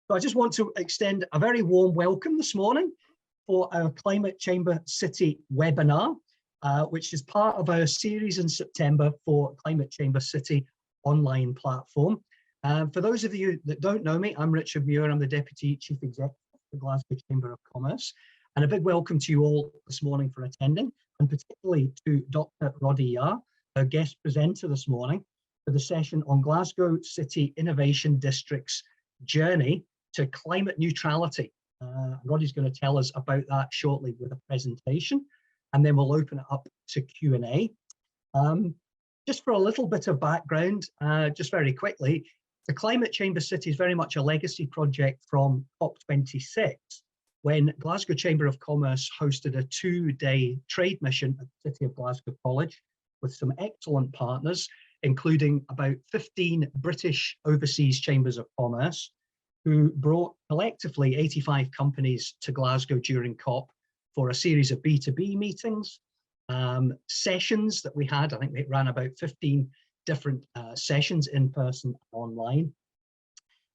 So I just want to extend a very warm welcome this morning for our Climate Chamber City webinar, which is part of our series in September for Climate Chamber City online platform. For those of you that don't know me, I'm Richard Muir. I'm the Deputy Chief Executive of the Glasgow Chamber of Commerce. And a big welcome to you all this morning for attending, and particularly to Dr. Roddy Yarr, our guest presenter this morning, for the session on Glasgow City Innovation District's journey to climate neutrality. Roddy's going to tell us about that shortly with a presentation, and then we'll open it up to Q&A. Just for a little bit of background, just very quickly, the Climate Chamber City is very much a legacy project from COP26, when Glasgow Chamber of Commerce hosted a 2-day trade mission at the City of Glasgow College with some excellent partners, including about 15 British overseas chambers of commerce, who brought collectively 85 companies to Glasgow during COP for a series of B2B meetings, sessions that we had. I think it ran about 15 different sessions in person and online.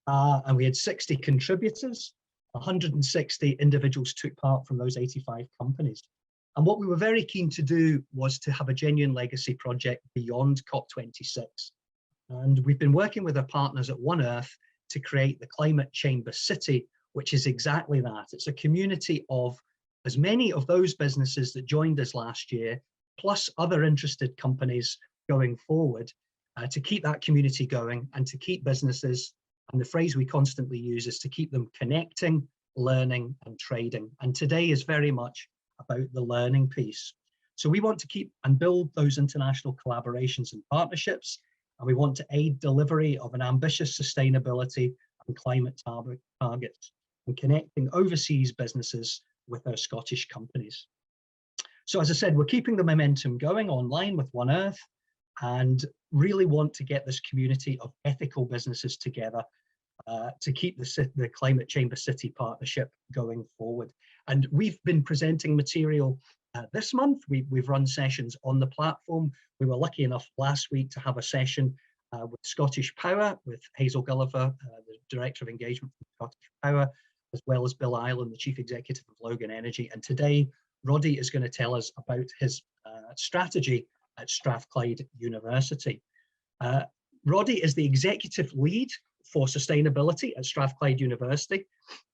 And we had 60 contributors, 160 individuals took part from those 85 companies. And what we were very keen to do was to have a genuine legacy project beyond COP26. And we've been working with our partners at One Earth to create the Climate Chamber City, which is exactly that. It's a community of as many of those businesses that joined us last year, plus other interested companies going forward, to keep that community going and to keep businesses, and the phrase we constantly use is to keep them connecting, learning and trading. And today is very much about the learning piece. So we want to keep and build those international collaborations and partnerships, and we want to aid delivery of an ambitious sustainability and climate targets, and connecting overseas businesses with our Scottish companies. So as I said, we're keeping the momentum going online with One Earth, and really want to get this community of ethical businesses together to keep the Climate Chamber City partnership going forward. And we've been presenting material this month. We've run sessions on the platform. We were lucky enough last week to have a session with Scottish Power, with Hazel Gulliver, the Director of Engagement from Scottish Power, as well as Bill Ireland, the Chief Executive of Logan Energy. And today, Roddy is going to tell us about his strategy at Strathclyde University. Roddy is the Executive Lead for Sustainability at Strathclyde University,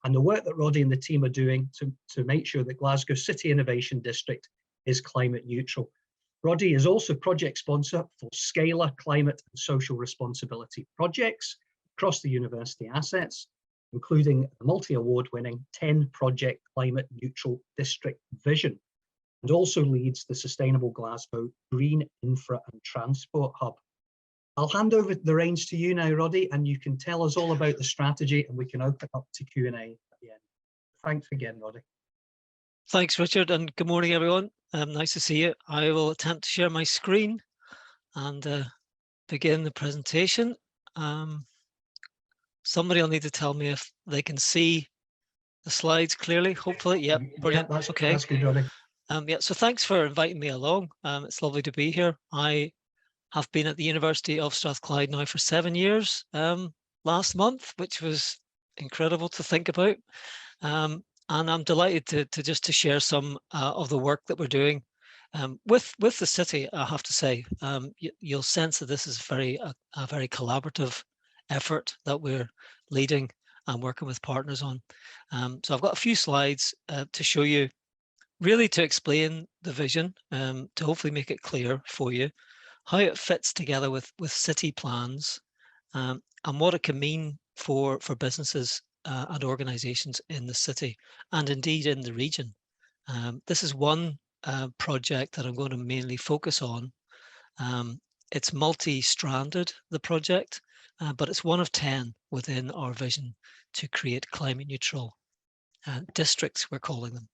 and the work that Roddy and the team are doing to make sure that Glasgow City Innovation District is climate neutral. Roddy is also project sponsor for Scalar climate and social responsibility projects across the university assets, including the multi-award winning 10 project climate neutral district vision, and also leads the Sustainable Glasgow Green Infra and Transport Hub. I'll hand over the reins to you now, Roddy, and you can tell us all about the strategy, and we can open up to Q&A at the end. Thanks again, Roddy. Thanks, Richard, and good morning, everyone. Nice to see you. I will attempt to share my screen and begin the presentation. Somebody will need to tell me if they can see the slides clearly, hopefully. Yep, brilliant. Yeah, that's okay. That's good, Roddy. Yeah, so thanks for inviting me along. It's lovely to be here. I have been at the University of Strathclyde now for 7 years last month, which was incredible to think about. And I'm delighted to share some of the work that we're doing with the city. I have to say, you'll sense that this is a very collaborative effort that we're leading and working with partners on. So I've got a few slides to show you, really to explain the vision, to hopefully make it clear for you how it fits together with city plans, and what it can mean for businesses and organisations in the city, and indeed in the region. This is one project that I'm going to mainly focus on. It's multi-stranded, the project, but it's one of 10 within our vision to create climate neutral districts, we're calling them.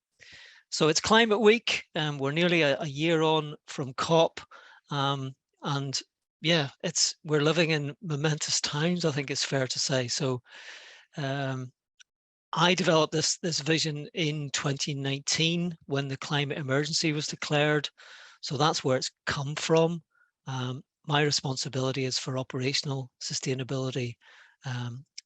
So it's Climate Week, and we're nearly a year on from COP. And yeah, we're living in momentous times, I think it's fair to say. So I developed this vision in 2019 when the climate emergency was declared. So that's where it's come from. My responsibility is for operational sustainability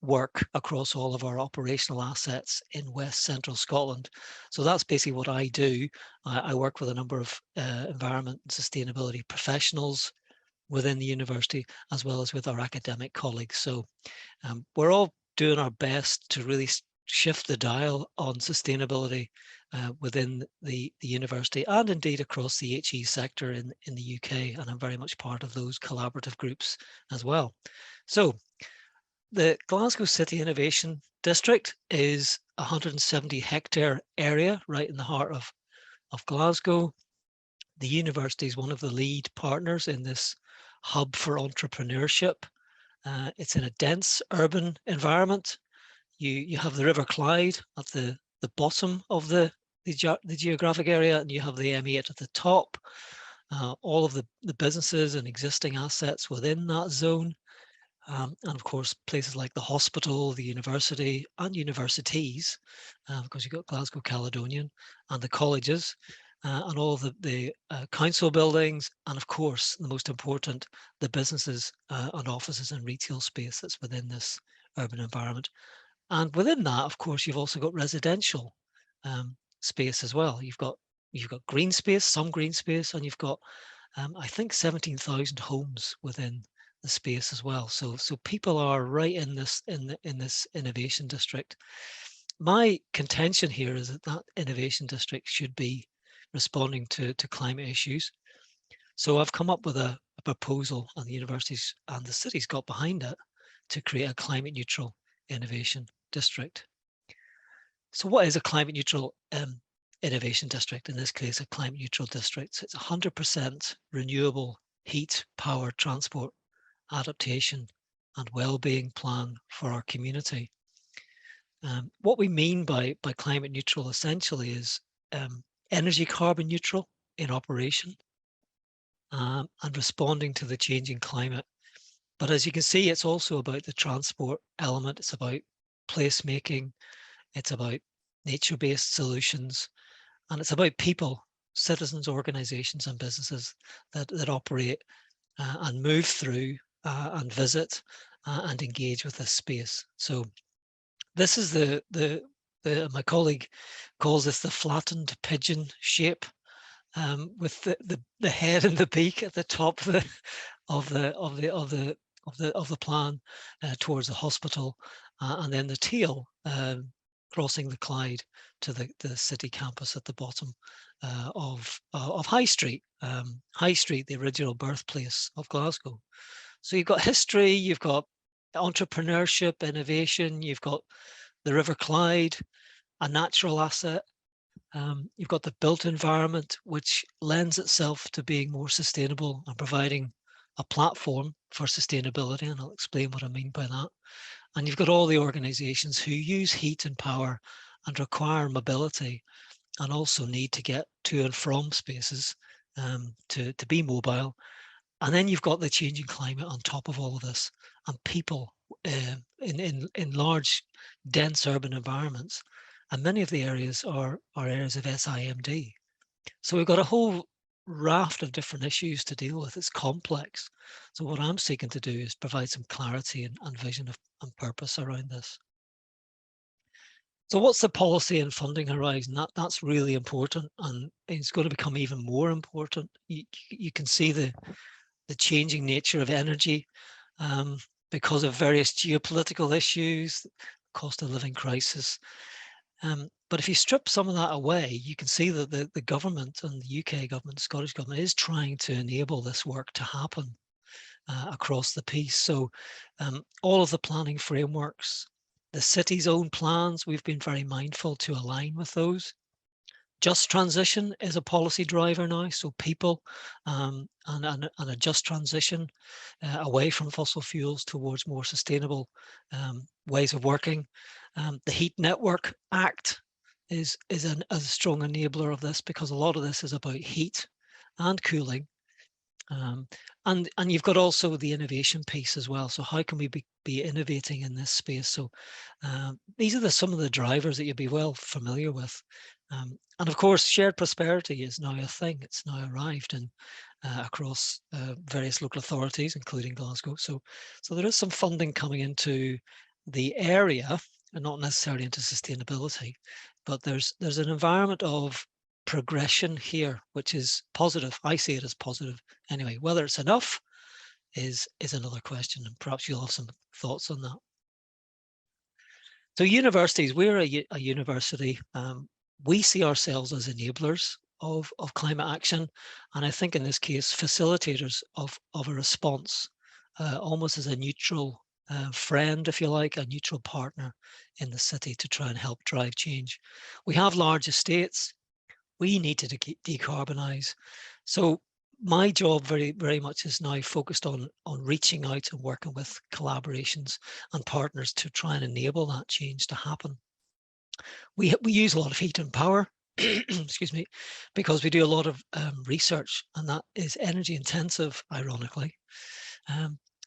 work across all of our operational assets in West Central Scotland. So that's basically what I do. I work with a number of environment and sustainability professionals within the university, as well as with our academic colleagues. So we're all doing our best to really shift the dial on sustainability within the university and indeed across the HE sector in the UK. And I'm very much part of those collaborative groups as well. So the Glasgow City Innovation District is a 170 hectare area right in the heart of Glasgow. The university is one of the lead partners in this hub for entrepreneurship. It's in a dense urban environment. You have the River Clyde at the bottom of the geographic area, and you have the M8 at the top. All of the businesses and existing assets within that zone. And of course, places like the hospital, the university, and universities, because you've got Glasgow Caledonian, and the colleges, and all of the council buildings, and of course, the most important, the businesses and offices and retail space that's within this urban environment. And within that, of course, you've also got residential space as well. You've got green space, some green space, and you've got, I think, 17,000 homes within the space as well. So people are right in this innovation district. My contention here is that innovation district should be responding to climate issues. So I've come up with a proposal, and the universities and the cities got behind it, to create a climate neutral innovation district. So what is a climate neutral innovation district? In this case, a climate neutral district. So it's 100% renewable heat, power, transport, adaptation, and well-being plan for our community. What we mean by climate neutral essentially is energy carbon neutral in operation and responding to the changing climate. But as you can see, it's also about the transport element. It's about placemaking. It's about nature-based solutions. And it's about people, citizens, organizations, and businesses that operate and move through and visit and engage with this space. So this is my colleague calls this the flattened pigeon shape, with the head and the beak at the top of the plan towards the hospital, and then the tail crossing the Clyde to the city campus at the bottom of High Street. High Street, the original birthplace of Glasgow. So you've got history, you've got entrepreneurship, innovation, you've got the River Clyde, a natural asset. You've got the built environment, which lends itself to being more sustainable and providing a platform for sustainability, and I'll explain what I mean by that. And you've got all the organizations who use heat and power and require mobility and also need to get to and from spaces to be mobile. And then you've got the changing climate on top of all of this, and people in large, dense urban environments. And many of the areas are areas of SIMD. So we've got a whole raft of different issues to deal with. It's complex. So what I'm seeking to do is provide some clarity and vision and purpose around this. So what's the policy and funding horizon? That's really important, and it's going to become even more important. You can see the changing nature of energy because of various geopolitical issues, cost of living crisis. But if you strip some of that away, you can see that the government and the UK government, the Scottish government, is trying to enable this work to happen across the piece. So all of the planning frameworks, the city's own plans, we've been very mindful to align with those. Just transition is a policy driver now, so people and a just transition away from fossil fuels towards more sustainable ways of working. The Heat Network Act is a strong enabler of this, because a lot of this is about heat and cooling. And you've got also the innovation piece as well. So how can we be innovating in this space? So these are some of the drivers that you'll be well familiar with. And of course, shared prosperity is now a thing. It's now arrived in across various local authorities, including Glasgow. So there is some funding coming into the area, and not necessarily into sustainability, but there's an environment of progression here, which is positive. I see it as positive anyway. Whether it's enough is another question, and perhaps you'll have some thoughts on that. So universities, we're a university. We see ourselves as enablers of climate action, and I think in this case, facilitators of a response, almost as a neutral friend, if you like, a neutral partner in the city to try and help drive change. We have large estates. We need to decarbonise. So my job very much is now focused on reaching out and working with collaborations and partners to try and enable that change to happen. We use a lot of heat and power, excuse me, because we do a lot of research, and that is energy intensive, ironically.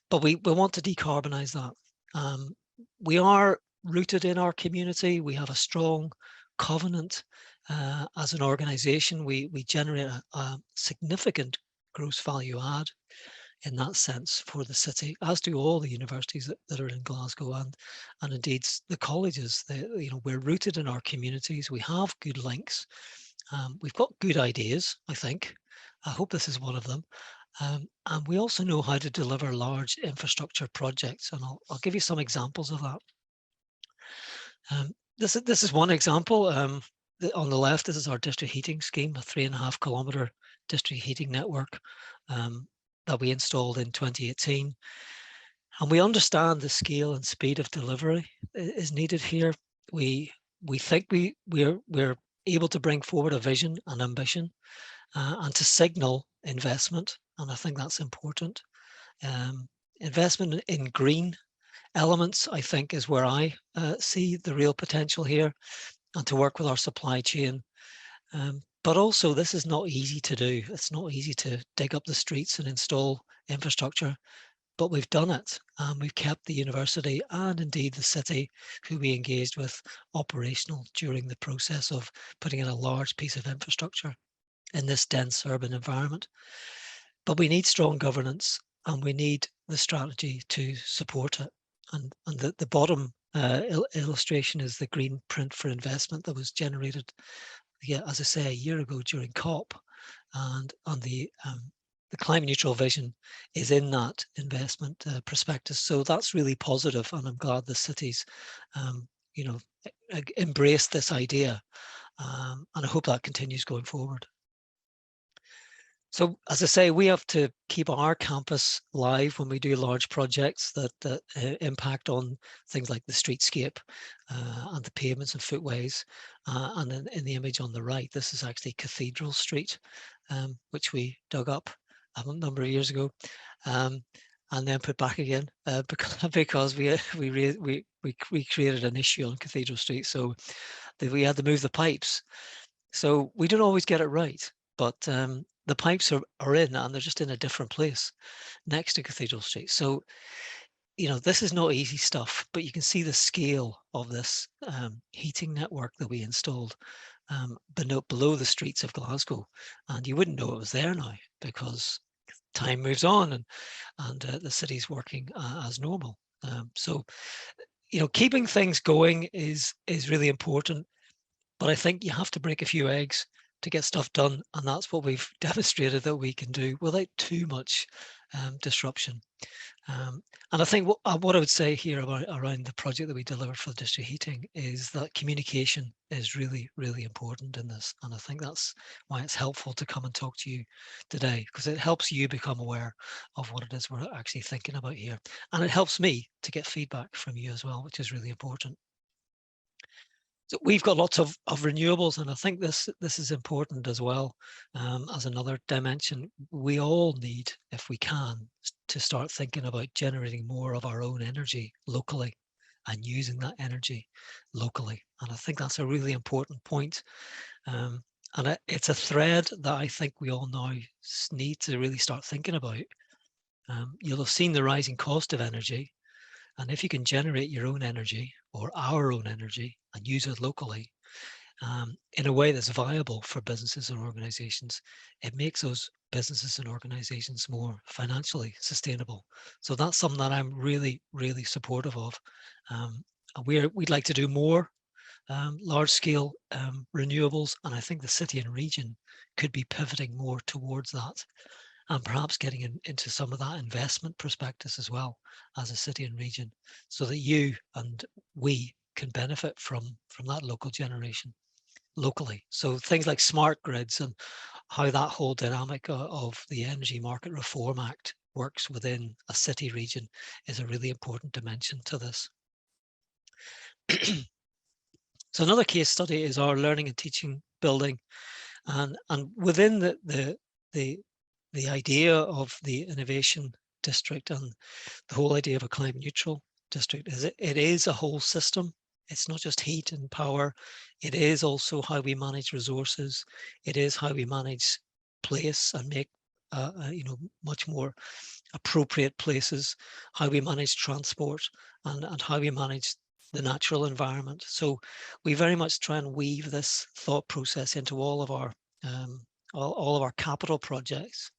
But we want to decarbonise that. We are rooted in our community. We have a strong covenant. As an organisation, we generate a significant gross value add in that sense for the city, as do all the universities that are in Glasgow, and indeed the colleges. We're rooted in our communities. We have good links. We've got good ideas, I think. I hope this is one of them. And we also know how to deliver large infrastructure projects, and I'll give you some examples of that. This is one example. On the left, this is our district heating scheme, a 3.5 kilometre district heating network that we installed in 2018. And we understand the scale and speed of delivery is needed here. We think we're able to bring forward a vision and ambition and to signal investment, and I think that's important. Investment in green elements, I think, is where I see the real potential here, and to work with our supply chain. But also, this is not easy to do. It's not easy to dig up the streets and install infrastructure, but we've done it. We've kept the university and indeed the city, who we engaged with, operational during the process of putting in a large piece of infrastructure in this dense urban environment. But we need strong governance, and we need the strategy to support it. And the bottom illustration is the green print for investment that was generated, as I say, a year ago during COP, and on the climate neutral vision is in that investment prospectus. So that's really positive, and I'm glad the cities, embrace this idea, and I hope that continues going forward. So, as I say, we have to keep our campus live when we do large projects that impact on things like the streetscape and the pavements and footways. And in the image on the right, this is actually Cathedral Street, which we dug up a number of years ago, and then put back again because we created an issue on Cathedral Street, so we had to move the pipes. So we don't always get it right, but the pipes are in, and they're just in a different place next to Cathedral Street. So, this is not easy stuff, but you can see the scale of this heating network that we installed below the streets of Glasgow. And you wouldn't know it was there now, because time moves on and the city's working as normal. So, keeping things going is really important, but I think you have to break a few eggs to get stuff done, and that's what we've demonstrated that we can do without too much disruption. And I think what I would say here around the project that we delivered for the district heating is that communication is really, really important in this, and I think that's why it's helpful to come and talk to you today, because it helps you become aware of what it is we're actually thinking about here, and it helps me to get feedback from you as well, which is really important. So we've got lots of renewables, and I think this is important as well, as another dimension. We all need, if we can, to start thinking about generating more of our own energy locally and using that energy locally. And I think that's a really important point. And it's a thread that I think we all now need to really start thinking about. You'll have seen the rising cost of energy. And if you can generate your own energy or our own energy and use it locally in a way that's viable for businesses and organizations, it makes us businesses and organizations more financially sustainable. So that's something that I'm really, really supportive of. We'd like to do more large-scale renewables, and I think the city and region could be pivoting more towards that, and perhaps getting into some of that investment prospectus as well as a city and region, so that you and we can benefit from that local generation locally. So things like smart grids and how that whole dynamic of the Energy Market Reform Act works within a city region is a really important dimension to this. So another case study is our learning and teaching building, and within the idea of the innovation district and the whole idea of a climate neutral district is it is a whole system. It's not just heat and power. It is also how we manage resources. It is how we manage place and make much more appropriate places, how we manage transport, and how we manage the natural environment. So we very much try and weave this thought process into all of our all of our capital projects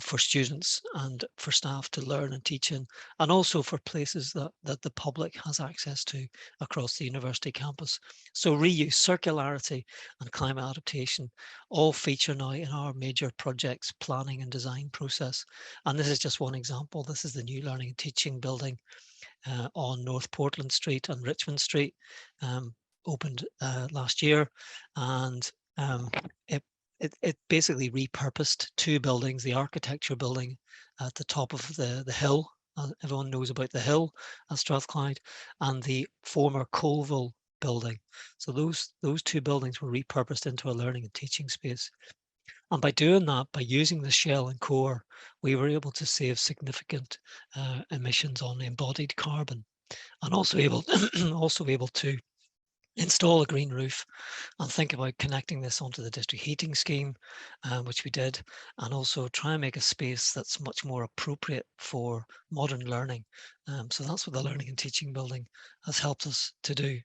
for students and for staff to learn and teach in, and also for places that the public has access to across the university campus. So reuse, circularity and climate adaptation all feature now in our major projects planning and design process. And this is just one example. This is the new learning and teaching building on North Portland Street and Richmond Street, opened last year, and it basically repurposed two buildings, the architecture building at the top of the hill, everyone knows about the hill at Strathclyde, and the former Colville building. So those two buildings were repurposed into a learning and teaching space. And by doing that, by using the shell and core, we were able to save significant emissions on embodied carbon, and also able to install a green roof and think about connecting this onto the district heating scheme, which we did, and also try and make a space that's much more appropriate for modern learning. So that's what the learning and teaching building has helped us to do.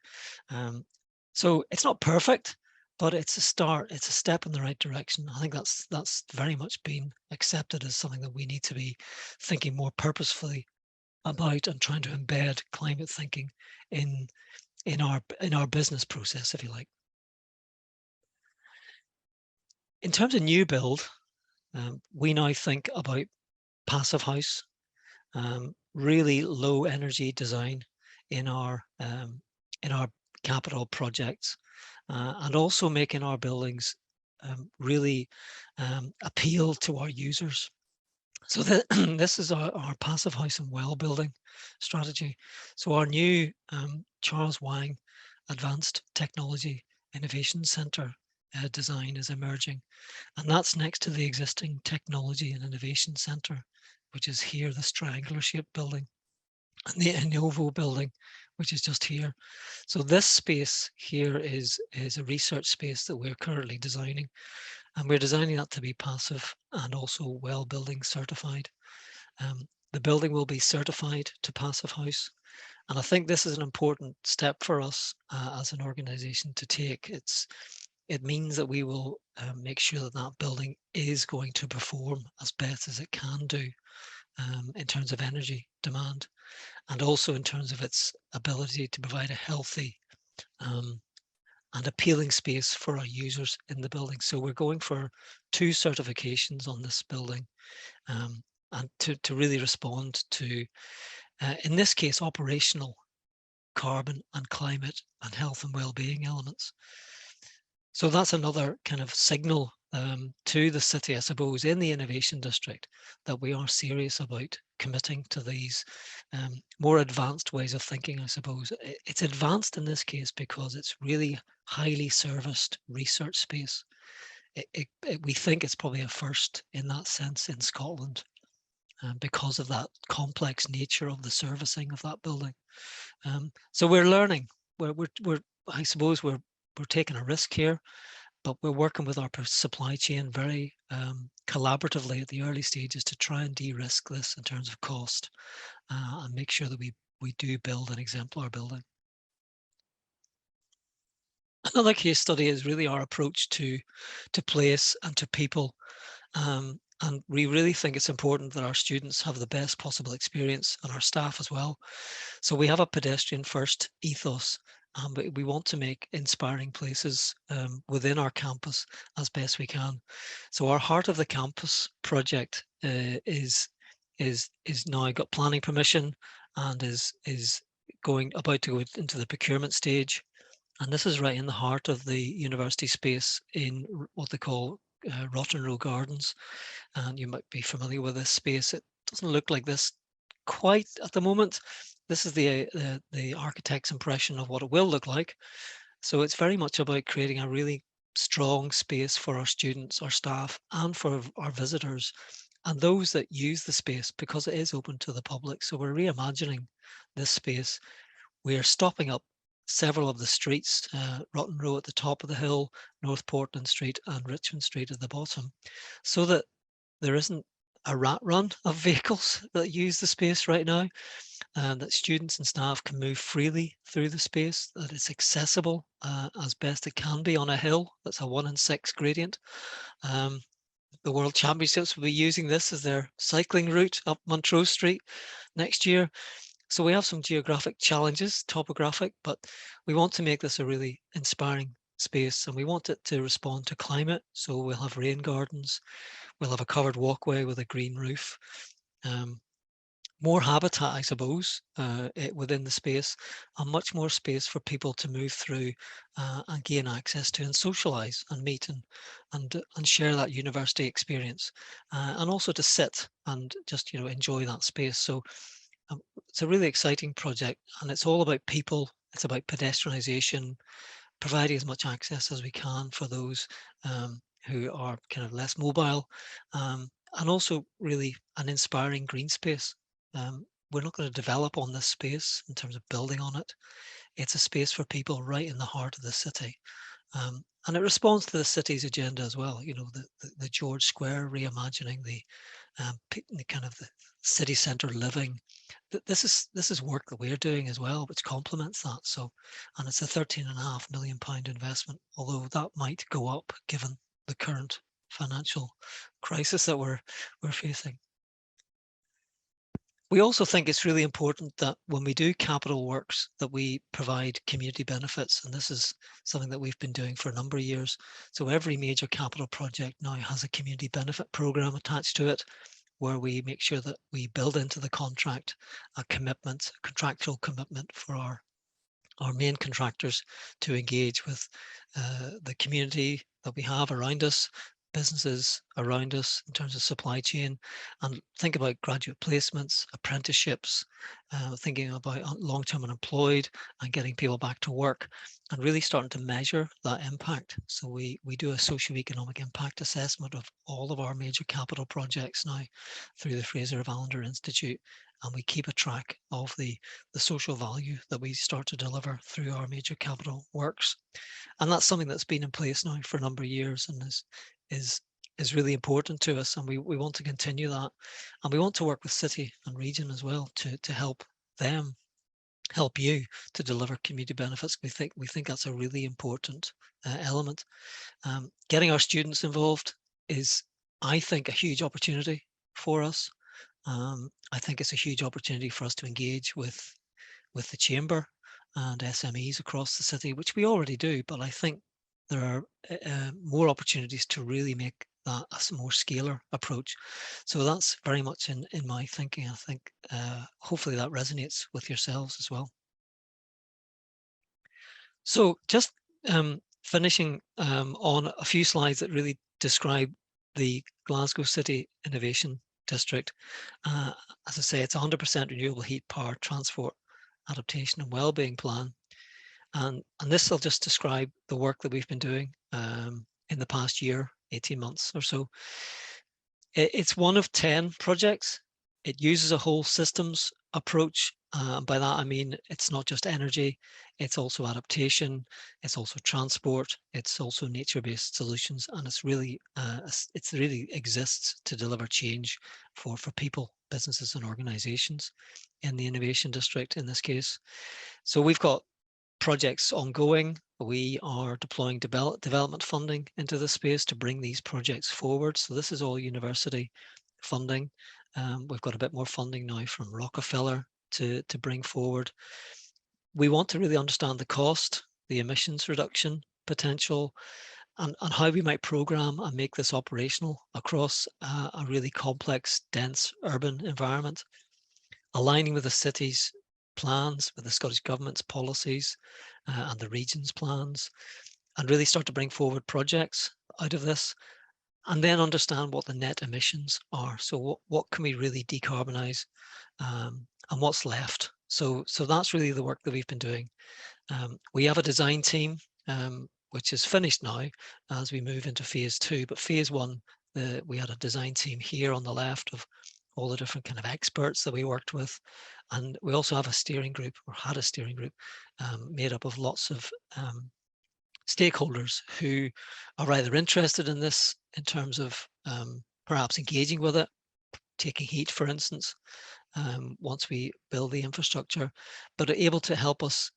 So it's not perfect, but it's a start. It's a step in the right direction. I think that's very much been accepted as something that we need to be thinking more purposefully about and trying to embed climate thinking in our business process, if you like. In terms of new build, we now think about passive house, really low energy design in our capital projects, and also making our buildings really appeal to our users. So this is our passive house and well building strategy. So our new Charles Wang Advanced Technology Innovation Centre design is emerging, and that's next to the existing Technology and Innovation Centre, which is here, this triangular shaped building, and the Innovo building, which is just here. So this space here is a research space that we're currently designing, and we're designing that to be passive and also well building certified. The building will be certified to passive house, and I think this is an important step for us as an organisation to take. It means that we will make sure that that building is going to perform as best as it can do in terms of energy demand, and also in terms of its ability to provide a healthy and appealing space for our users in the building. So we're going for 2 certifications on this building, and to really respond to, in this case, operational carbon and climate and health and well-being elements. So that's another kind of signal to the city, I suppose, in the innovation district, that we are serious about committing to these more advanced ways of thinking, I suppose. It's advanced in this case because it's really highly serviced research space. We think it's probably a first in that sense in Scotland, because of that complex nature of the servicing of that building. So we're learning. I suppose we're taking a risk here, but we're working with our supply chain very collaboratively at the early stages to try and de-risk this in terms of cost, and make sure that we do build an exemplar building. Another case study is really our approach to place and to people. And we really think it's important that our students have the best possible experience, and our staff as well. So we have a pedestrian first ethos, but we want to make inspiring places within our campus as best we can. So our Heart of the Campus project is now got planning permission and is about to go into the procurement stage. And this is right in the heart of the university space in what they call Rotten Row Gardens. And you might be familiar with this space. It doesn't look like this quite at the moment. This is the architect's impression of what it will look like. So it's very much about creating a really strong space for our students, our staff, and for our visitors, and those that use the space, because it is open to the public. So we're reimagining this space. We are stopping up several of the streets, Rotten Row at the top of the hill, North Portland Street and Richmond Street at the bottom, so that there isn't a rat run of vehicles that use the space right now, and that students and staff can move freely through the space, that it's accessible as best it can be on a hill that's a 1 in 6 gradient. The World Championships will be using this as their cycling route up Montrose Street next year. So we have some geographic challenges, topographic, but we want to make this a really inspiring space, and we want it to respond to climate. So we'll have rain gardens, we'll have a covered walkway with a green roof, more habitat, I suppose, within the space, and much more space for people to move through and gain access to and socialise and meet and share that university experience, and also to sit and just enjoy that space. So it's a really exciting project, and it's all about people. It's about pedestrianisation, providing as much access as we can for those who are kind of less mobile, and also really an inspiring green space. We're not going to develop on this space in terms of building on it. It's a space for people right in the heart of the city. And it responds to the city's agenda as well. The George Square reimagining, the kind of the city centre living. This is work that we're doing as well, which complements that. So, and it's a £13.5 million investment, although that might go up given the current financial crisis that we're facing. We also think it's really important that when we do capital works, that we provide community benefits, and this is something that we've been doing for a number of years. So every major capital project now has a community benefit program attached to it, where we make sure that we build into the contract a commitment, a contractual commitment for our main contractors to engage with the community that we have around us, businesses around us in terms of supply chain, and think about graduate placements, apprenticeships, thinking about long-term unemployed and getting people back to work, and really starting to measure that impact. So we do a socio-economic impact assessment of all of our major capital projects now through the Fraser of Allender Institute, and we keep a track of the social value that we start to deliver through our major capital works. And that's something that's been in place now for a number of years and is really important to us, and we want to continue that, and we want to work with city and region as well to help them help you to deliver community benefits. We think that's a really important element. Getting our students involved is, I think, a huge opportunity for us. I think it's a huge opportunity for us to engage with the chamber and SMEs across the city, which we already do, but I think there are more opportunities to really make that a more scalar approach. So that's very much in my thinking. I think hopefully that resonates with yourselves as well. So just finishing on a few slides that really describe the Glasgow City Innovation District. As I say, it's 100% renewable heat, power, transport, adaptation and wellbeing plan. And this will just describe the work that we've been doing in the past year, 18 months or so. It's one of 10 projects. It uses a whole systems approach. By that, I mean, it's not just energy, it's also adaptation, it's also transport, it's also nature-based solutions, and it's really exists to deliver change for people, businesses and organizations in the innovation district in this case. So we've got projects ongoing we are deploying development funding into the space to bring these projects forward. So this is all university funding. We've got a bit more funding now from Rockefeller to bring forward. We want to really understand the cost, the emissions reduction potential, and how we might program and make this operational across a really complex, dense urban environment, aligning with the city's plans, with the Scottish Government's policies and the region's plans, and really start to bring forward projects out of this, and then understand what the net emissions are. So what can we really decarbonize, and what's left? So that's really the work that we've been doing. We have a design team, which is finished now as we move into phase 2. But phase 1, we had a design team here on the left of all the different kind of experts that we worked with. And we also have a steering group, or had a steering group, made up of lots of stakeholders who are either interested in this in terms of perhaps engaging with it, taking heat, for instance, once we build the infrastructure, but are able to help us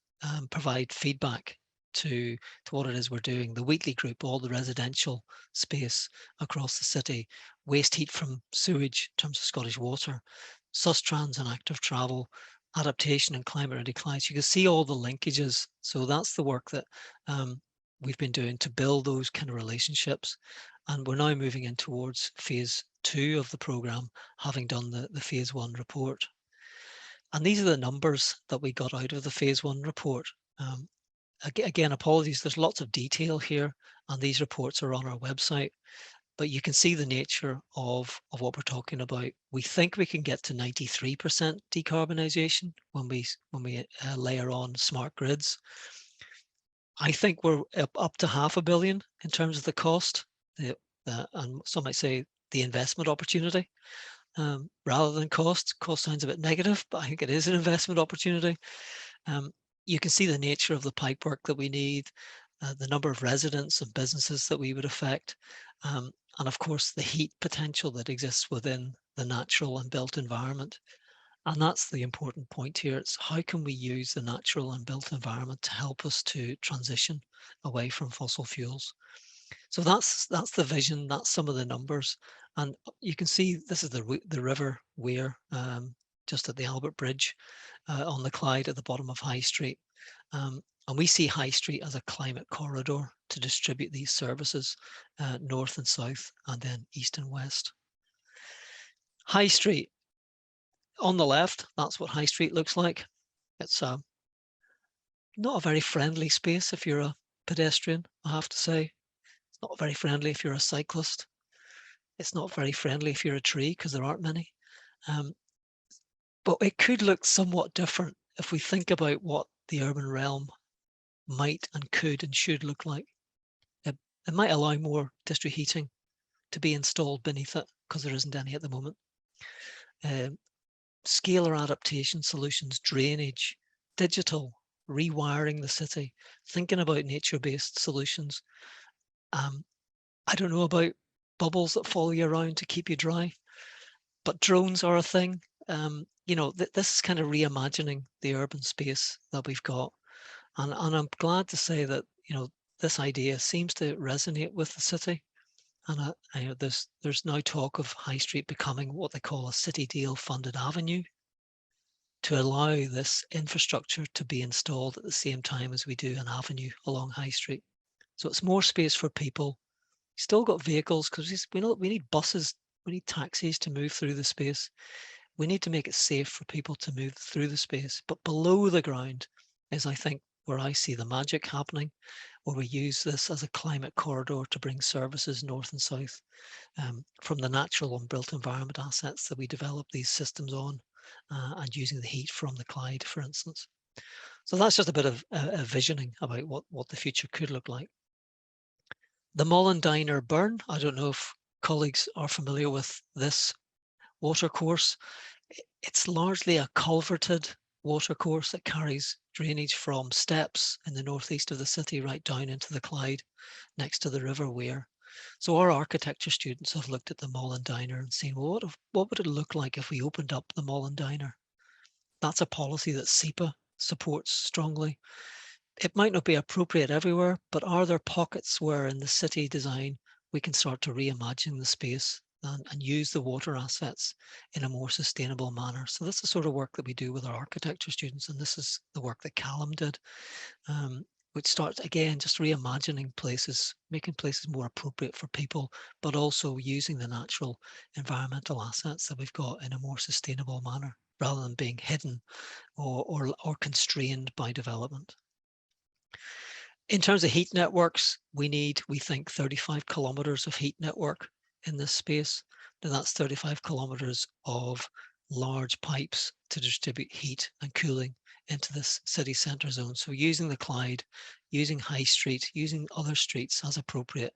provide feedback to what it is we're doing. The Wheatley Group, all the residential space across the city, waste heat from sewage in terms of Scottish Water, Sustrans and active travel, adaptation and climate ready clients. You can see all the linkages. So that's the work that we've been doing to build those kind of relationships. And we're now moving in towards phase 2 of the programme, having done the phase 1 report. And these are the numbers that we got out of the phase 1 report. Again, apologies, there's lots of detail here, and these reports are on our website, but you can see the nature of what we're talking about. We think we can get to 93% decarbonisation when we layer on smart grids. I think we're up to $500 million in terms of the cost, and some might say the investment opportunity, rather than cost. Cost sounds a bit negative, but I think it is an investment opportunity. You can see the nature of the pipework that we need, the number of residents and businesses that we would affect, and of course the heat potential that exists within the natural and built environment. And that's the important point here. It's how can we use the natural and built environment to help us to transition away from fossil fuels. So that's the vision, that's some of the numbers. And you can see this is the River Wear, just at the Albert Bridge on the Clyde at the bottom of High Street. And we see High Street as a climate corridor to distribute these services north and south, and then east and west. High Street, on the left, that's what High Street looks like. It's not a very friendly space if you're a pedestrian, I have to say. It's not very friendly if you're a cyclist. It's not very friendly if you're a tree, because there aren't many. But it could look somewhat different if we think about what the urban realm might and could and should look like. It might allow more district heating to be installed beneath it, because there isn't any at the moment. Scalar adaptation solutions, drainage, digital, rewiring the city, thinking about nature-based solutions. I don't know about bubbles that follow you around to keep you dry, but drones are a thing. You know, this is kind of reimagining the urban space that we've got. And I'm glad to say that, you know, this idea seems to resonate with the city. And you know, there's now talk of High Street becoming what they call a city deal funded avenue, to allow this infrastructure to be installed at the same time as we do an avenue along High Street. So it's more space for people. Still got vehicles, because we need buses, we need taxis to move through the space. We need to make it safe for people to move through the space. But below the ground is, I think, where I see the magic happening, where we use this as a climate corridor to bring services north and south, from the natural and built environment assets that we develop these systems on, and using the heat from the Clyde, for instance. So that's just a bit of a visioning about what the future could look like. The Mullen Diner Burn, I don't know if colleagues are familiar with this watercourse. It's largely a culverted watercourse that carries drainage from steps in the northeast of the city right down into the Clyde next to the River Wear. So our architecture students have looked at the Mullen Diner and seen, well, what would it look like if we opened up the Mullen Diner? That's a policy that SEPA supports strongly. it might not be appropriate everywhere, but are there pockets where in the city design we can start to reimagine the space and use the water assets in a more sustainable manner? So this is the sort of work that we do with our architecture students, and this is the work that Callum did, which starts again just reimagining places, making places more appropriate for people, but also using the natural environmental assets that we've got in a more sustainable manner, rather than being hidden or constrained by development. In terms of heat networks, we think 35 kilometers of heat network in this space. Now that's 35 kilometers of large pipes to distribute heat and cooling into this city centre zone. So using the Clyde, using High Street, using other streets as appropriate,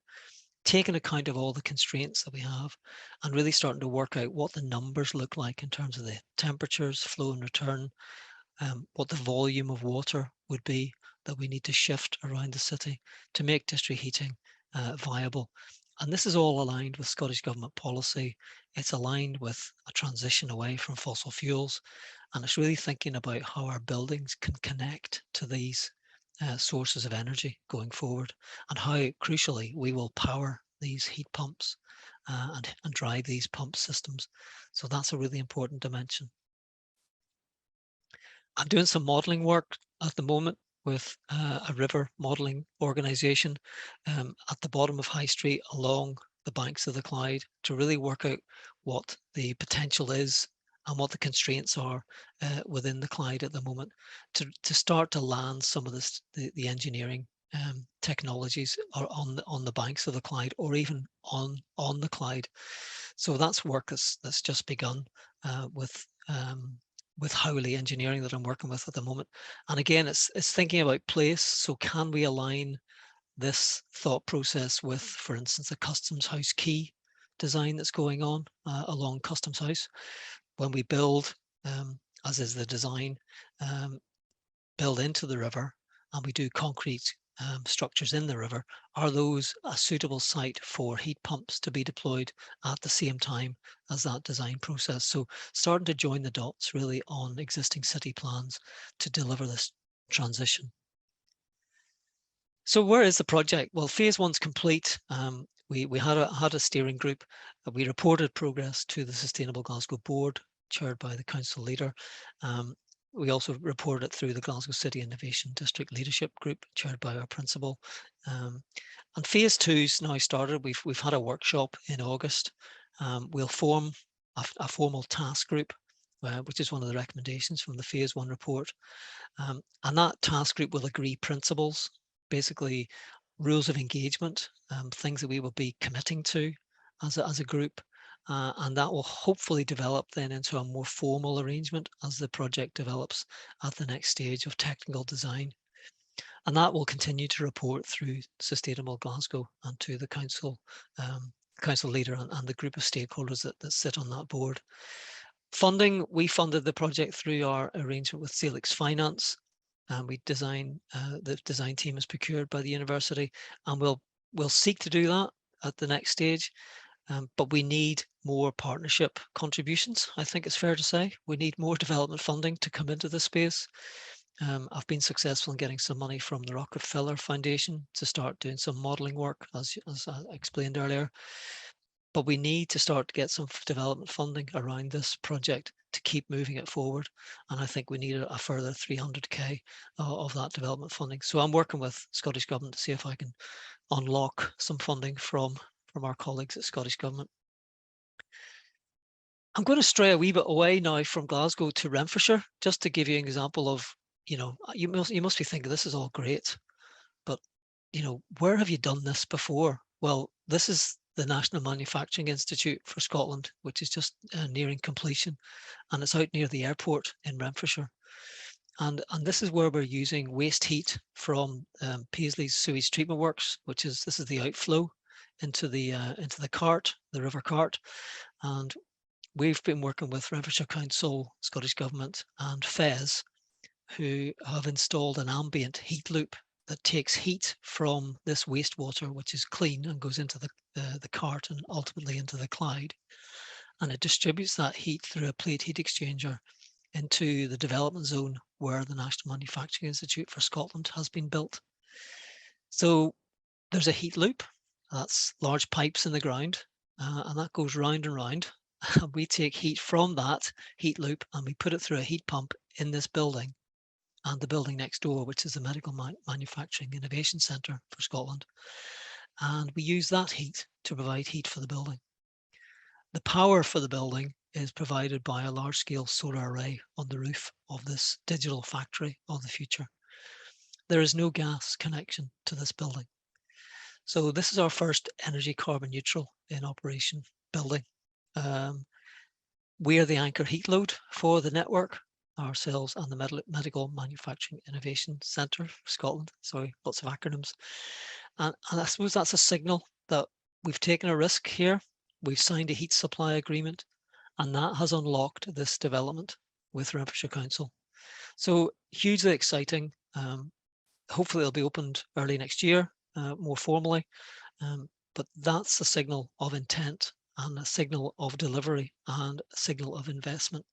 taking account of all the constraints that we have, and really starting to work out what the numbers look like in terms of the temperatures, flow and return, what the volume of water would be that we need to shift around the city to make district heating viable. And this is all aligned with Scottish Government policy. It's aligned with a transition away from fossil fuels. And it's really thinking about how our buildings can connect to these sources of energy going forward, and how, crucially, we will power these heat pumps and drive these pump systems. So that's a really important dimension. I'm doing some modelling work at the moment with a river modelling organisation at the bottom of High Street along the banks of the Clyde to really work out what the potential is and what the constraints are within the Clyde at the moment to start to land some of this, the engineering technologies are on the banks of the Clyde, or even on the Clyde. So that's work that's just begun with Howley Engineering that I'm working with at the moment. And again, it's thinking about place. So can we align this thought process with, for instance, a Customs House quay design that's going on along Customs House? When we build, as is the design, build into the river, and we do concrete structures in the river, are those a suitable site for heat pumps to be deployed at the same time as that design process? So starting to join the dots really on existing city plans to deliver this transition. So where is the project? Well, phase one's complete. We had a steering group. We reported progress to the Sustainable Glasgow Board, chaired by the council leader. We also reported it through the Glasgow City Innovation District Leadership Group, chaired by our principal. And phase two's now started. We've had a workshop in August. We'll form a formal task group, which is one of the recommendations from the phase one report. And that task group will agree principles, basically rules of engagement, things that we will be committing to as a group. And that will hopefully develop then into a more formal arrangement as the project develops at the next stage of technical design. And that will continue to report through Sustainable Glasgow and to the council leader and the group of stakeholders that sit on that board. Funding, we funded the project through our arrangement with Salix Finance. And the design team is procured by the university, and we'll seek to do that at the next stage. But we need more partnership contributions. I think it's fair to say we need more development funding to come into this space. I've been successful in getting some money from the Rockefeller Foundation to start doing some modelling work, as I explained earlier. But we need to start to get some development funding around this project to keep moving it forward. And I think we need a further 300k of that development funding. So I'm working with Scottish Government to see if I can unlock some funding from our colleagues at Scottish Government. I'm going to stray a wee bit away now from Glasgow to Renfrewshire, just to give you an example of, you must be thinking this is all great, but where have you done this before? Well, this is the National Manufacturing Institute for Scotland, which is just nearing completion, and it's out near the airport in Renfrewshire. And this is where we're using waste heat from Paisley's sewage treatment works, this is the outflow into the Cart, the River Cart. And we've been working with Renfrewshire Council, Scottish Government and FES, who have installed an ambient heat loop that takes heat from this wastewater, which is clean and goes into the Cart and ultimately into the Clyde. And it distributes that heat through a plate heat exchanger into the development zone where the National Manufacturing Institute for Scotland has been built. So there's a heat loop, that's large pipes in the ground, and that goes round and round. We take heat from that heat loop and we put it through a heat pump in this building and the building next door, which is the Medical Manufacturing Innovation Centre for Scotland. And we use that heat to provide heat for the building. The power for the building is provided by a large-scale solar array on the roof of this digital factory of the future. There is no gas connection to this building. So this is our first energy carbon neutral in operation building. We are the anchor heat load for the network, ourselves and the Medical Manufacturing Innovation Centre for Scotland. Sorry, lots of acronyms. And I suppose that's a signal that we've taken a risk here. We've signed a heat supply agreement, and that has unlocked this development with Renfrewshire Council. So hugely exciting. Hopefully it'll be opened early next year, more formally. But that's a signal of intent and a signal of delivery and a signal of investment.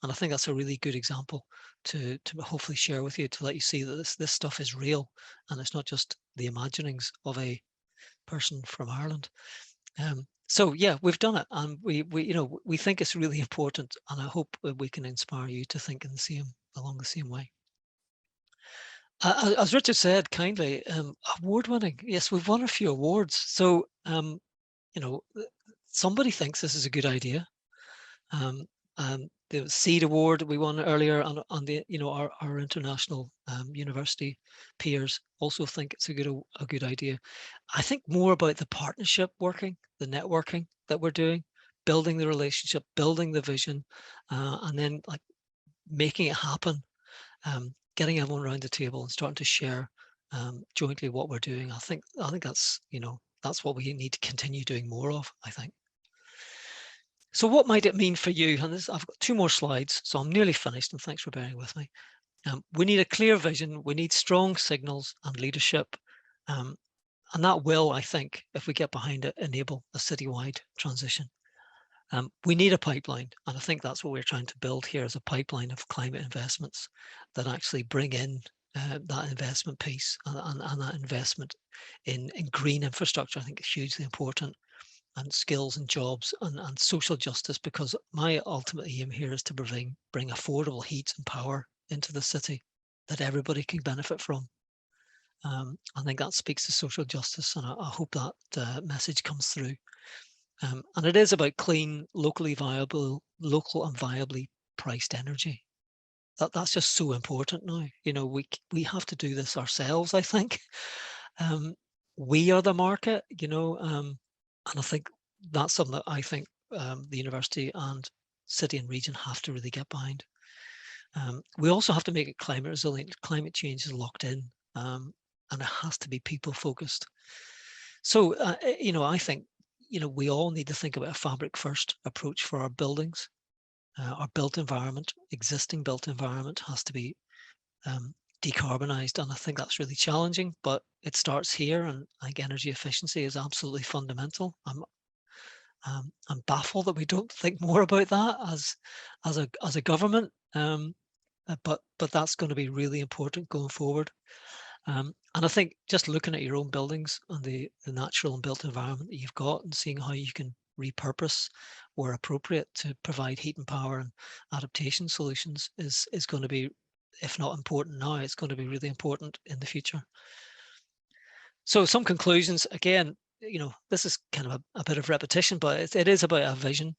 And I think that's a really good example to hopefully share with you, to let you see that this stuff is real and it's not just the imaginings of a person from Ireland. So yeah, we've done it, and we think it's really important, and I hope that we can inspire you to think along the same way. As Richard said kindly, award winning. Yes, we've won a few awards. So somebody thinks this is a good idea. The Seed Award we won earlier on the our international university peers also think it's a good idea. I think more about the partnership working, the networking that we're doing, building the relationship, building the vision, and then like making it happen, getting everyone around the table and starting to share jointly what we're doing. I think that's that's what we need to continue doing more of, I think. So what might it mean for you? And I've got 2 more slides, so I'm nearly finished, and thanks for bearing with me. We need a clear vision, we need strong signals and leadership, and that will, I think, if we get behind it, enable a citywide transition. We need a pipeline, and I think that's what we're trying to build here, is a pipeline of climate investments that actually bring in that investment piece and that investment in green infrastructure. I think is hugely important, and skills and jobs and social justice, because my ultimate aim here is to bring affordable heat and power into the city that everybody can benefit from. I think that speaks to social justice, and I hope that message comes through. And it is about clean, local and viably priced energy. That's just so important now. We have to do this ourselves, I think. We are the market, and I think that's something that I think the university and city and region have to really get behind. We also have to make it climate resilient. Climate change is locked in, and it has to be people focused. So, I think, we all need to think about a fabric first approach for our buildings. Our built environment, existing built environment, has to be decarbonised, and I think that's really challenging, but it starts here, and I think energy efficiency is absolutely fundamental. I'm baffled that we don't think more about that as a government, but that's going to be really important going forward. And I think just looking at your own buildings and the natural and built environment that you've got, and seeing how you can repurpose where appropriate to provide heat and power and adaptation solutions is going to be, if not important now, it's going to be really important in the future. So some conclusions, again, this is kind of a bit of repetition, but it is about a vision.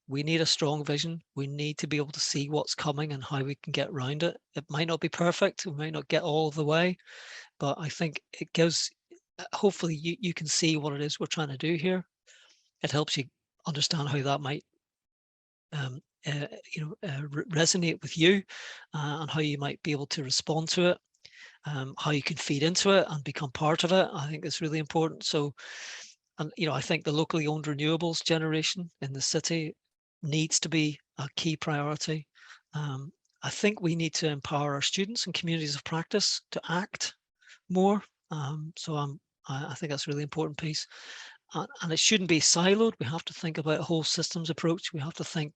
We need a strong vision. We need to be able to see what's coming and how we can get around it. It might not be perfect. We might not get all of the way, but I think it gives, hopefully you can see what it is we're trying to do here. It helps you understand how that might resonate with you, and how you might be able to respond to it, how you can feed into it and become part of it. I think it's really important. So, and I think the locally owned renewables generation in the city needs to be a key priority. I think we need to empower our students and communities of practice to act more. I think that's a really important piece. And it shouldn't be siloed. We have to think about a whole systems approach. We have to think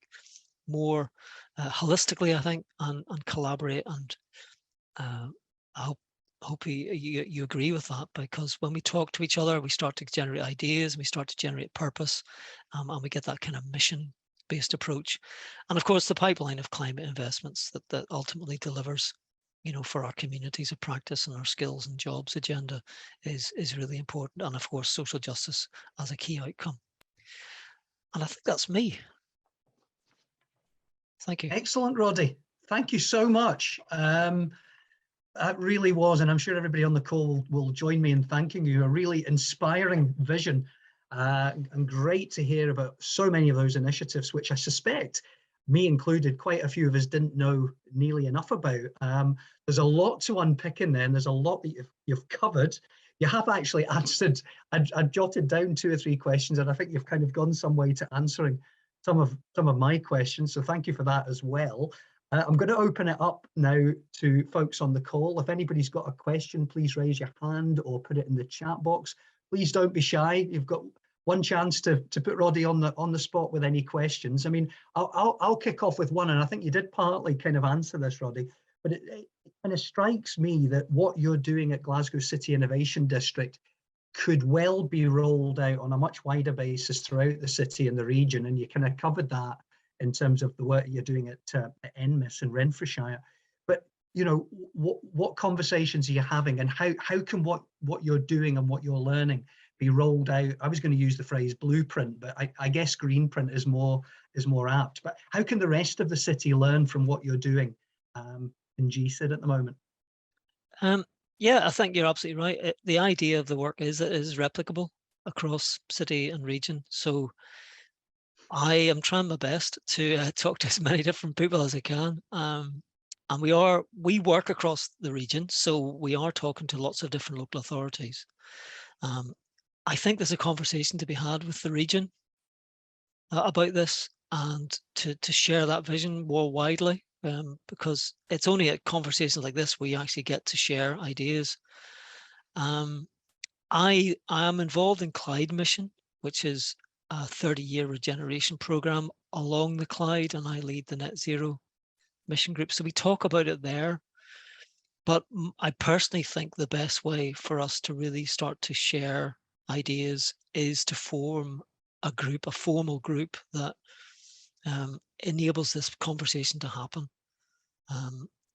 more holistically, I think, and collaborate and I hope you agree with that, because when we talk to each other, we start to generate ideas, we start to generate purpose, and we get that kind of mission-based approach. And of course, the pipeline of climate investments that ultimately delivers, for our communities of practice and our skills and jobs agenda is really important. And of course, social justice as a key outcome. And I think that's me. Thank you. Excellent, Roddy. Thank you so much. That really was, and I'm sure everybody on the call will join me in thanking you, a really inspiring vision, and great to hear about so many of those initiatives, which I suspect, me included, quite a few of us didn't know nearly enough about. There's a lot to unpick in there, and there's a lot that you've covered. You have actually answered, I jotted down 2 or 3 questions, and I think you've kind of gone some way to answering some of my questions, so thank you for that as well. I'm going to open it up now to folks on the call. If anybody's got a question, please raise your hand or put it in the chat box. Please don't be shy. You've got one chance to put Roddy on the spot with any questions. I mean, I'll kick off with one, and I think you did partly kind of answer this, Roddy, but it kind of strikes me that what you're doing at Glasgow City Innovation District could well be rolled out on a much wider basis throughout the city and the region, and you kind of covered that in terms of the work you're doing at Ennis and Renfrewshire. But what conversations are you having, and how can what you're doing and what you're learning be rolled out? I was going to use the phrase blueprint, but I guess greenprint is more apt. But how can the rest of the city learn from what you're doing in GCID at the moment? Yeah, I think you're absolutely right. The idea of the work is that it is replicable across city and region. So I am trying my best to talk to as many different people as I can. And we work across the region, so we are talking to lots of different local authorities. I think there's a conversation to be had with the region about this, and to share that vision more widely, because it's only at conversations like this we actually get to share ideas. I am involved in Clyde Mission, which is a 30-year regeneration program along the Clyde, and I lead the net zero mission group. So we talk about it there. But I personally think the best way for us to really start to share ideas is to form a group, a formal group that enables this conversation to happen.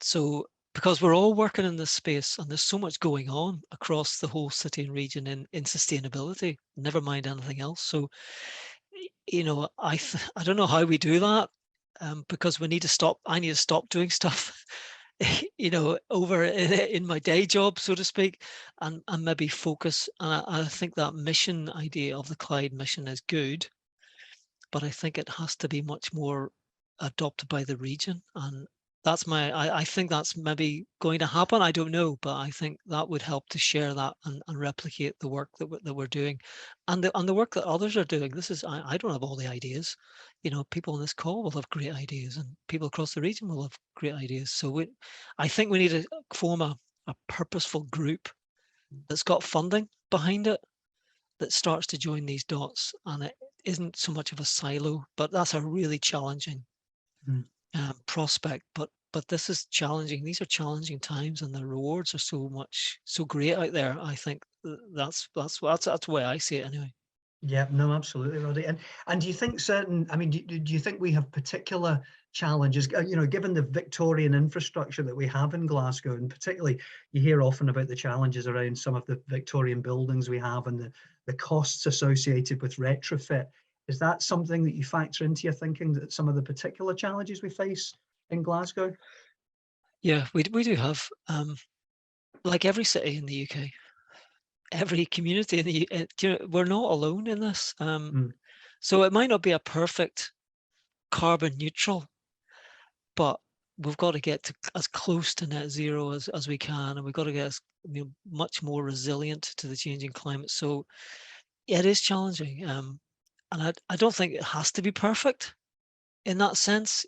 So because we're all working in this space, and there's so much going on across the whole city and region in sustainability, never mind anything else. So, I don't know how we do that, because we need to stop. I need to stop doing stuff, over in my day job, so to speak, and maybe focus. And I think that mission idea of the Clyde mission is good, but I think it has to be much more adopted by the region. And I think that's maybe going to happen. I don't know, but I think that would help to share that and replicate the work that we're doing, and the work that others are doing. I don't have all the ideas. People on this call will have great ideas, and people across the region will have great ideas. So I think we need to form a purposeful group that's got funding behind it, that starts to join these dots, and it isn't so much of a silo. But that's a really challenging prospect. But this is challenging. These are challenging times, and the rewards are so great out there. I think that's the way I see it anyway. Yeah, no, absolutely, Roddy. And do you think do you think we have particular challenges, given the Victorian infrastructure that we have in Glasgow, and particularly you hear often about the challenges around some of the Victorian buildings we have, and the costs associated with retrofit. Is that something that you factor into your thinking, that some of the particular challenges we face in Glasgow? Yeah, we do have, like every city in the UK, every community in the we're not alone in this. So it might not be a perfect carbon neutral, but we've got to get to as close to net zero as we can, and we've got to get much more resilient to the changing climate. So it is challenging, and I don't think it has to be perfect in that sense.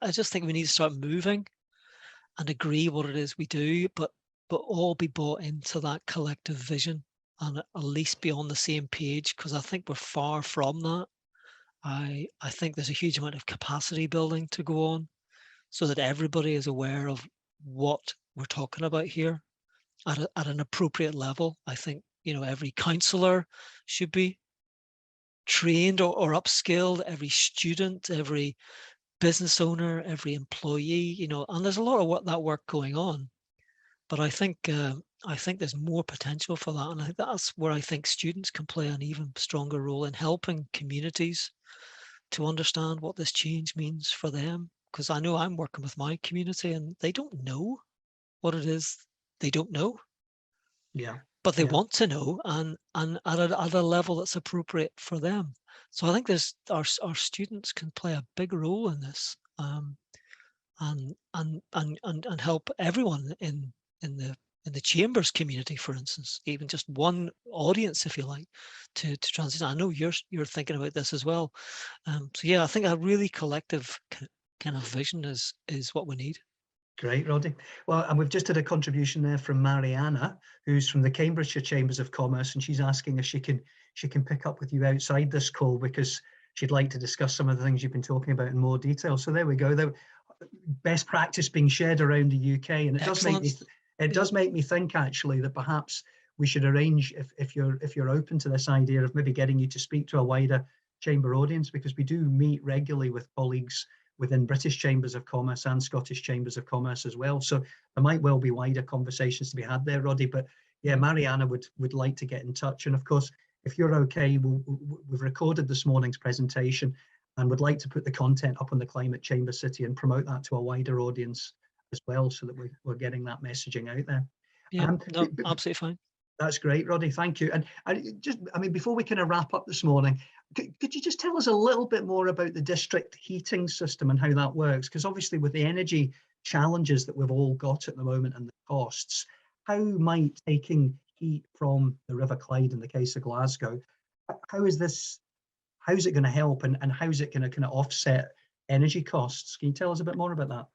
I just think we need to start moving and agree what it is we do, but all be bought into that collective vision, and at least be on the same page, because I think we're far from that. I think there's a huge amount of capacity building to go on, so that everybody is aware of what we're talking about here at an appropriate level. I think, every councillor should be trained or upskilled, every student, every business owner, every employee, and there's a lot of that work going on. But I think there's more potential for that, and I think that's where I think students can play an even stronger role in helping communities to understand what this change means for them. Because I know I'm working with my community, and they don't know what it is. They don't know, Yeah. but they Yeah. want to know, and at a level that's appropriate for them. So I think there's our students can play a big role in this, and help everyone in the chambers community, for instance, even just one audience, if you like, to transition. I know you're thinking about this as well. So yeah, I think a really collective kind of vision is what we need. Great, Roddy. Well, and we've just had a contribution there from Mariana, who's from the Cambridgeshire Chambers of Commerce, and she's asking if she can pick up with you outside this call because she'd like to discuss some of the things you've been talking about in more detail. So there we go. The best practice being shared around the UK, and it does make me think actually that perhaps we should arrange, if you're open to this idea of maybe getting you to speak to a wider chamber audience, because we do meet regularly with colleagues within British Chambers of Commerce and Scottish Chambers of Commerce as well. So there might well be wider conversations to be had there, Roddy. But yeah, Mariana would like to get in touch. And of course, if you're okay, we've recorded this morning's presentation and would like to put the content up on the Climate Chamber City and promote that to a wider audience as well, so that we're getting that messaging out there. Yeah, no, absolutely fine. That's great, Roddy. Thank you. And I mean, before we kind of wrap up this morning, could you just tell us a little bit more about the district heating system and how that works? Because obviously with the energy challenges that we've all got at the moment and the costs, how might taking heat from the River Clyde in the case of Glasgow, how's it going to help, and how's it going to kind of offset energy costs? Can you tell us a bit more about that?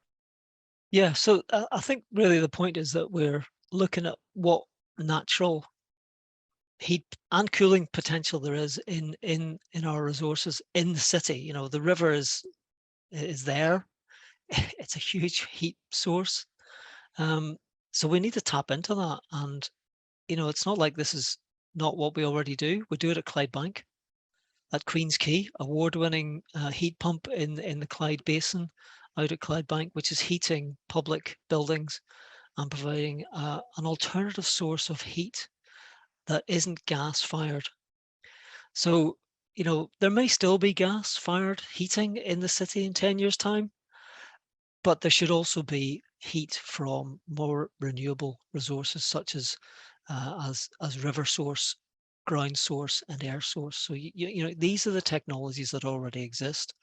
Yeah, so I think really the point is that we're looking at what natural heat and cooling potential there is in our resources in the city. The river is there. It's a huge heat source. So we need to tap into that. And, it's not like this is not what we already do. We do it at Clydebank, at Queen's Quay, award-winning heat pump in the Clyde Basin out at Clydebank, which is heating public buildings and providing an alternative source of heat that isn't gas-fired. So, there may still be gas-fired heating in the city in 10 years' time, but there should also be heat from more renewable resources such as river source, ground source, and air source. So these are the technologies that already exist,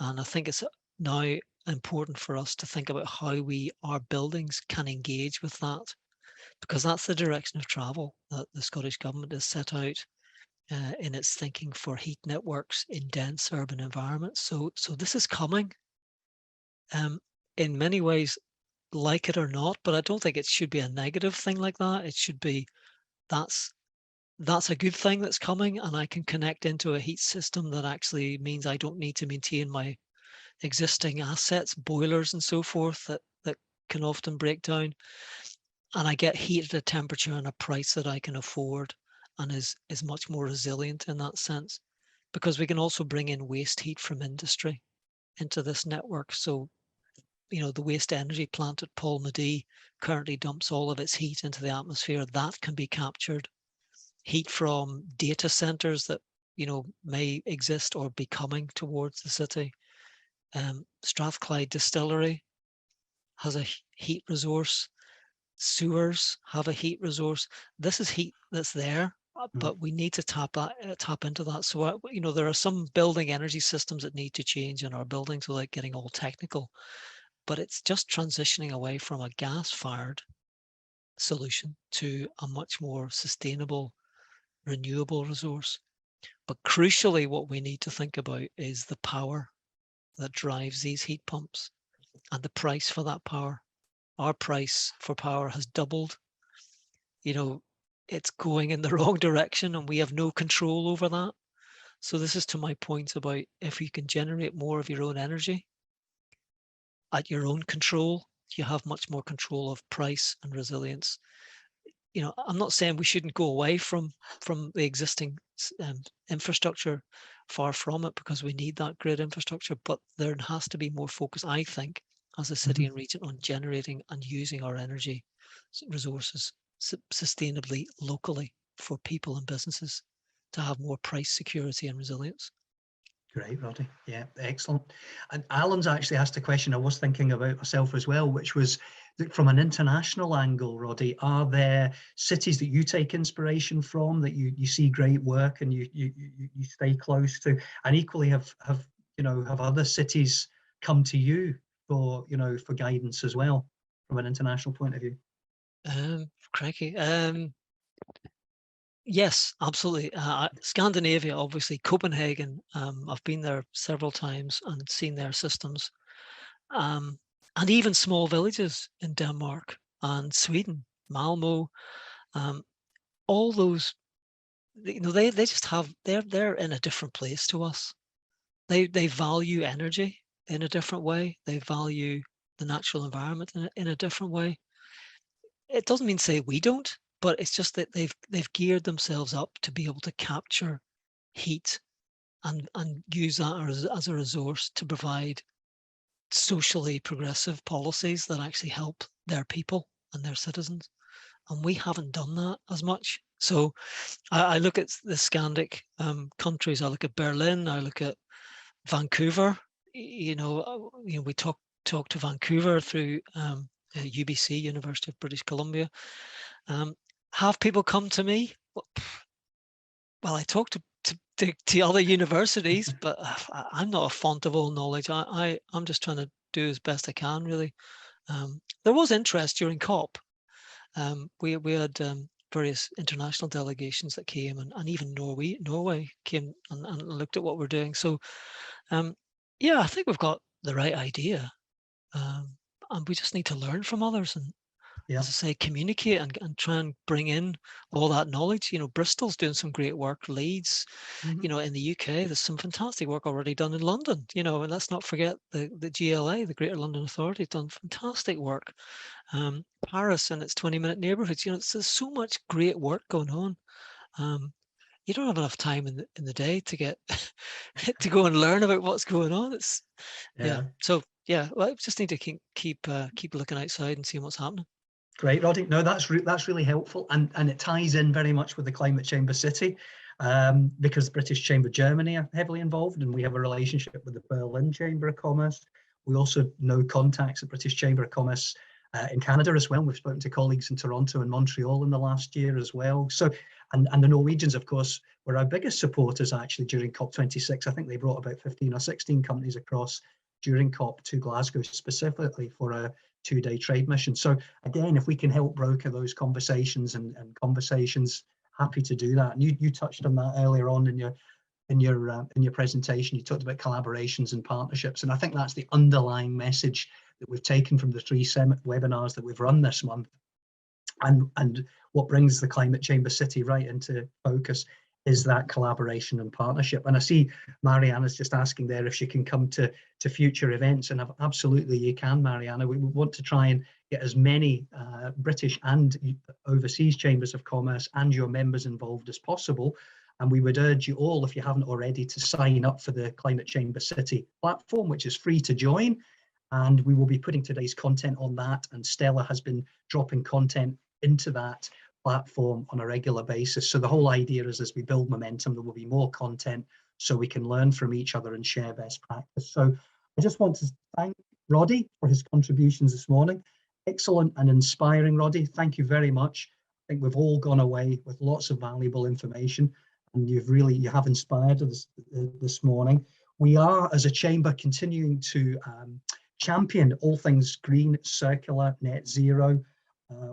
and I think it's now important for us to think about how our buildings can engage with that, because that's the direction of travel that the Scottish Government has set out in its thinking for heat networks in dense urban environments. So this is coming. In many ways, like it or not, but I don't think it should be a negative thing like that. It should be that's a good thing that's coming, and I can connect into a heat system that actually means I don't need to maintain my existing assets, boilers and so forth that can often break down, and I get heat at a temperature and a price that I can afford and is much more resilient in that sense, because we can also bring in waste heat from industry into this network. So the waste energy plant at Paulmadie currently dumps all of its heat into the atmosphere. That can be captured. Heat from data centers that may exist or be coming towards the city. Strathclyde Distillery has a heat resource. Sewers have a heat resource. This is heat that's there, but we need to tap into that. So there are some building energy systems that need to change in our buildings without getting all technical. But it's just transitioning away from a gas-fired solution to a much more sustainable, renewable resource. But crucially, what we need to think about is the power that drives these heat pumps and the price for that power. Our price for power has doubled. It's going in the wrong direction, and we have no control over that. So this is to my point about if you can generate more of your own energy at your own control, you have much more control of price and resilience. I'm not saying we shouldn't go away from the existing infrastructure, far from it, because we need that grid infrastructure, but there has to be more focus, I think, as a city and region, on generating and using our energy resources sustainably locally for people and businesses to have more price security and resilience. Great, Roddy. Yeah, excellent. And Alan's actually asked a question I was thinking about myself as well, which was that from an international angle, Roddy, are there cities that you take inspiration from, that you see great work and you stay close to, and equally have other cities come to you for for guidance as well from an international point of view? Crikey. Yes, absolutely. Scandinavia, obviously, Copenhagen. I've been there several times and seen their systems, and even small villages in Denmark and Sweden, Malmo. All those, they just have, they're in a different place to us. They value energy in a different way. They value the natural environment in a different way. It doesn't mean to say we don't, but it's just that they've geared themselves up to be able to capture heat and use that as a resource to provide socially progressive policies that actually help their people and their citizens. And we haven't done that as much. So I look at the Scandic countries. I look at Berlin. I look at Vancouver. We talk to Vancouver through UBC, University of British Columbia. Have people come to me? Well, I talk to other universities, but I'm not a font of all knowledge. I'm just trying to do as best I can, really. There was interest during COP. We had various international delegations that came, and even Norway came and looked at what we're doing. So, yeah, I think we've got the right idea, and we just need to learn from others and, Yeah. as I say, communicate and try and bring in all that knowledge. Bristol's doing some great work. Leeds, in the UK, there's some fantastic work already done in London. And let's not forget the GLA, the Greater London Authority, done fantastic work. Paris and its 20-minute neighbourhoods. There's so much great work going on. You don't have enough time in the day to get to go and learn about what's going on. It's So yeah, well, I just need to keep looking outside and seeing what's happening. Great, Roddy. No, that's really helpful, and it ties in very much with the Climate Chamber City, because the British Chamber Germany are heavily involved, and we have a relationship with the Berlin Chamber of Commerce. We also know contacts at British Chamber of Commerce in Canada as well. We've spoken to colleagues in Toronto and Montreal in the last year as well. So, and the Norwegians, of course, were our biggest supporters actually during COP26. I think they brought about 15 or 16 companies across during COP to Glasgow specifically for a 2-day trade mission. So again, if we can help broker those conversations and conversations, happy to do that. And you touched on that earlier on in your presentation. You talked about collaborations and partnerships, and I think that's the underlying message that we've taken from the 3 webinars that we've run this month. And what brings the Climate Chamber City right into focus is that collaboration and partnership. And I see Mariana's just asking there if she can come to future events, and absolutely you can, Mariana. We want to try and get as many British and overseas chambers of commerce and your members involved as possible. And we would urge you all, if you haven't already, to sign up for the Climate Chamber City platform, which is free to join. And we will be putting today's content on that. And Stella has been dropping content into that platform on a regular basis. So the whole idea is, as we build momentum, there will be more content so we can learn from each other and share best practice. So I just want to thank Roddy for his contributions this morning. Excellent and inspiring, Roddy. Thank you very much. I think we've all gone away with lots of valuable information, and you have inspired us this morning. We are, as a chamber, continuing to champion all things green, circular, net zero.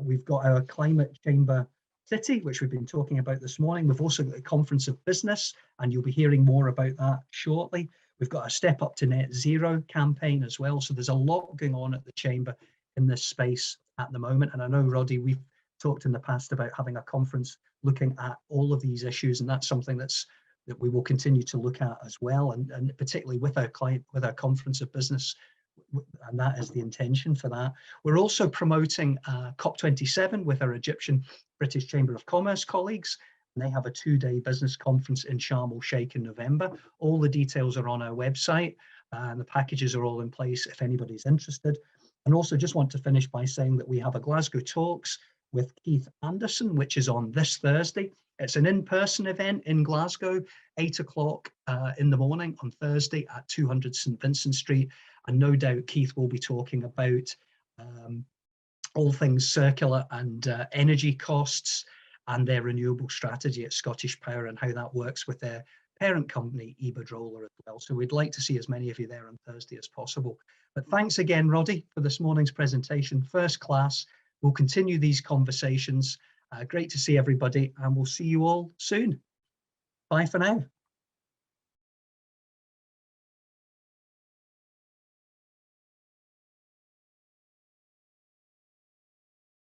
We've got our Climate Chamber City, which we've been talking about this morning. We've also got a Conference of Business, and you'll be hearing more about that shortly. We've got a Step Up to Net Zero campaign as well. So there's a lot going on at the Chamber in this space at the moment. And I know, Roddy, we've talked in the past about having a conference looking at all of these issues, and that's something that we will continue to look at as well. And particularly with our Conference of Business, and that is the intention for that. We're also promoting COP27 with our Egyptian British Chamber of Commerce colleagues. And they have a 2-day business conference in Sharm el Sheikh in November. All the details are on our website, and the packages are all in place if anybody's interested. And also just want to finish by saying that we have a Glasgow Talks with Keith Anderson, which is on this Thursday. It's an in-person event in Glasgow, 8 o'clock in the morning on Thursday at 200 St Vincent Street. And no doubt Keith will be talking about all things circular and energy costs, and their renewable strategy at Scottish Power and how that works with their parent company, Iberdrola, as well. So we'd like to see as many of you there on Thursday as possible. But thanks again, Roddy, for this morning's presentation. First class. We'll continue these conversations. Great to see everybody, and we'll see you all soon. Bye for now.